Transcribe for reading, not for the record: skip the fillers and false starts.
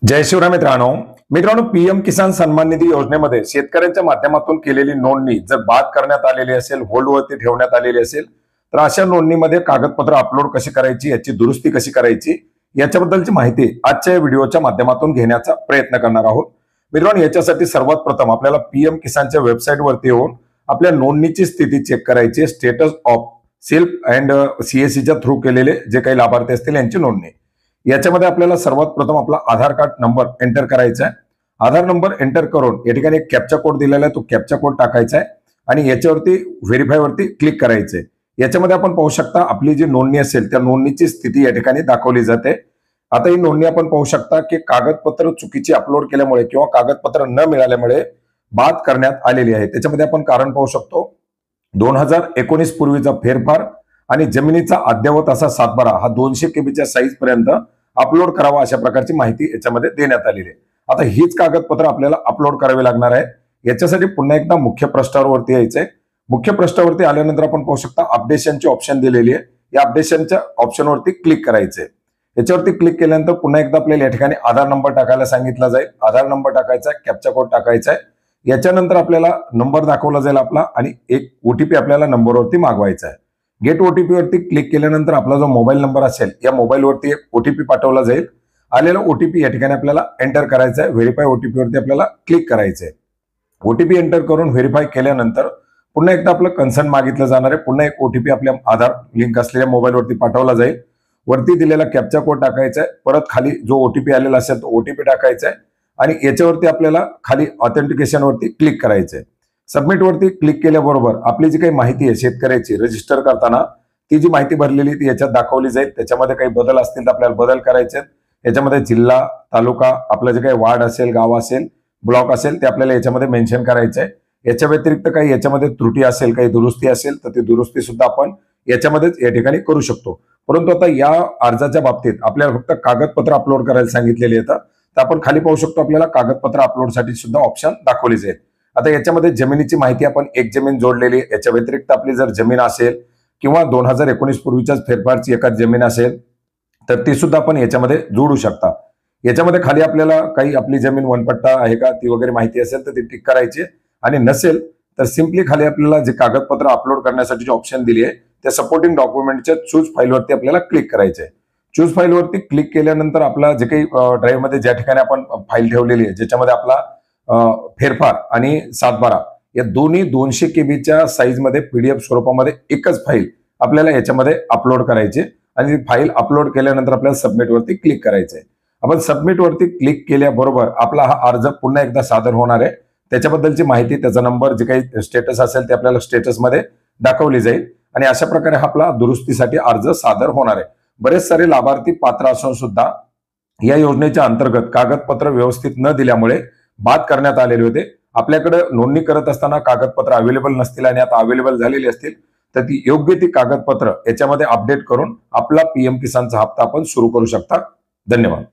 जय शिवराय मित्रांनो पीएम किसान सन्मान निधी योजनेमध्ये शेतकऱ्यांच्या माध्यमातून केलेली नोंदणी जर बाद करण्यात आलेली असेल, होल्डवरती ठेवण्यात आलेली असेल, तर अशा नोंदणीमध्ये कागदपत्र अपलोड कशी करायची, याची दुरुस्ती कशी करायची, याच्याबद्दलची माहिती आजच्या या व्हिडिओच्या माध्यमातून घेण्याचा प्रयत्न करणार आहोत। मित्रांनो, याच्यासाठी सर्वात प्रथम आपल्याला पीएम किसानच्या वेबसाईटवरती येऊन आपल्या नोंदणीची स्थिती चेक करायची, स्टेटस ऑफ सेल्फ अँड सीएससीच्या थ्रू केलेले जे काही लाभार्थी असतील यांची नोंदणी। याच्यामध्ये आपल्याला सर्वात प्रथम आपला आधार कार्ड नंबर एंटर करायचा आहे। आधार नंबर एंटर करून या ठिकाणी एक कॅप्चा कोड दिलेला आहे, तो कॅप्चा कोड टाकायचा आहे आणि याच्यावरती व्हेरीफाय वरती क्लिक करायचंय। याच्यामध्ये आपण पाहू शकता आपली जी नोंदणी असेल त्या नोंदणीची स्थिती या ठिकाणी दाखवली जाते। आता ही नोंदणी आपण पाहू शकता की कागदपत्र चुकीची अपलोड केल्यामुळे किंवा कागदपत्र न मिळाल्यामुळे बाद करण्यात आलेली आहे। त्याच्यामध्ये आपण कारण पाहू शकतो 2019 पूर्वीचा फेरफार आणि जमिनीचा अद्ययावत असा सातबारा हा 200 केबीच्या साईज पर्यंत अपलोड करावा अशा प्रकारची माहिती याच्यामध्ये देण्यात आलेली आहे। आता हीच कागदपत्र आपल्याला अपलोड करावी लागणार आहे। याच्यासाठी पुन्हा एकदा मुख्य पृष्ठावरती यायचंय। मुख्य पृष्ठावरती आल्यानंतर आपण पाहू शकता अपडेशनची ऑप्शन दिलेली आहे। या अपडेशनच्या ऑप्शनवरती क्लिक करायचंय। याच्यावरती क्लिक केल्यानंतर पुन्हा एकदा आपल्याला या ठिकाणी आधार नंबर टाकायला सांगितला जाईल। आधार नंबर टाकायचा आहे, कॅप्चा कोड टाकायचा आहे। याच्यानंतर आपल्याला नंबर दाखवला जाईल आपला आणि एक ओटीपी आपल्याला नंबरवरती मागवायचा आहे। गेट ओटीपी वरती क्लिक केल्यानंतर आपला जो मोबाईल नंबर असेल या मोबाईलवरती एक ओटीपी पाठवला जाईल। आलेला ओटीपी या ठिकाणी आपल्याला एंटर करायचा आहे। व्हेरीफाय ओटीपी वरती आपल्याला क्लिक करायचं आहे। ओटीपी एंटर करून व्हेरीफाय केल्यानंतर पुन्हा एकदा आपलं कन्सर्न मागितलं जाणार आहे। पुन्हा एक ओटीपी आपल्या आधार लिंक असलेल्या मोबाईलवरती पाठवला जाईल। वरती दिलेला कॅप्चा कोड टाकायचा आहे। परत खाली जो ओटीपी आलेला असेल तो ओटीपी टाकायचा आहे आणि याच्यावरती आपल्याला खाली ऑथेंटिकेशन वरती क्लिक करायचं आहे। सबमिट वरती क्लिक केल्याबरोबर आपली जी काही माहिती आहे शेतकऱ्याची रजिस्टर करताना ती जी माहिती भरलेली ती याच्यात दाखवली जाईल। त्याच्यामध्ये काही बदल असतील तर आपल्याला बदल करायचे आहेत। याच्यामध्ये जिल्हा, तालुका, आपलं जे काही वार्ड असेल, गाव असेल, ब्लॉक असेल ते आपल्याला याच्यामध्ये मेन्शन करायचे आहे। याच्या व्यतिरिक्त काही याच्यामध्ये त्रुटी असेल, काही दुरुस्ती असेल तर ती दुरुस्ती सुद्धा आपण याच्यामध्येच या ठिकाणी करू शकतो। परंतु आता या अर्जाच्या बाबतीत आपल्याला फक्त कागदपत्र अपलोड करायला सांगितलेले आहेत। तर आपण खाली पाहू शकतो आपल्याला कागदपत्र अपलोडसाठी सुद्धा ऑप्शन दाखवले जाईल। आता याच्यामध्ये जमिनीची माहिती आपण एक जमीन जोडलेली, याच्या व्यतिरिक्त आपली जर जमीन असेल किंवा 2019 पूर्वीच्याच फेरफारची एखाद जमीन असेल तर ती सुद्धा आपण याच्यामध्ये जोडू शकता। याच्यामध्ये खाली आपल्याला काही आपली जमीन वनपट्टा आहे का ती वगैरे माहिती असेल तर ती टिक करायची आणि नसेल तर सिंपली खाली आपल्याला जे कागदपत्र अपलोड करण्यासाठी ऑप्शन दिली आहे त्या सपोर्टिंग डॉक्युमेंटच्या चूज फाईलवरती आपल्याला क्लिक करायचंय। चूज फाईलवरती क्लिक केल्यानंतर आपला जे काही ड्राईव्ह मध्ये ज्या ठिकाणी आपण फाईल ठेवलेली आहे ज्याच्यामध्ये आपला फेरफार आणि सातबारा या दोन्ही 200 केबीच्या साईज मध्ये पीडीएफ स्वरूपामध्ये एकच फाईल आपल्याला याच्यामध्ये अपलोड करायची आणि फाईल अपलोड केल्यानंतर आपल्याला सबमिट वरती क्लिक करायचंय। आपण सबमिट वरती क्लिक केल्याबरोबर आपला हा अर्ज पुन्हा एकदा सादर होणार आहे। त्याच्याबद्दलची माहिती, त्याचा नंबर, जे काही स्टेटस असेल ते आपल्याला स्टेटस मध्ये दाखवली जाईल आणि अशा प्रकारे हा आपला दुरुस्तीसाठी अर्ज सादर होणार आहे। बरेच सारे लाभार्थी पात्र असून सुद्धा या योजनेच्या अंतर्गत कागदपत्र व्यवस्थित न दिल्यामुळे बाद करण्यात आलेले होते। आपल्याकडे नोंदणी करत असताना कागदपत्र अवेलेबल नसतील आणि आता अवेलेबल झालेली असतील तर ती योग्य ती कागदपत्र याच्यामध्ये अपडेट करून आपला पीएम किसानचा हप्ता आपण सुरू करू शकता। धन्यवाद।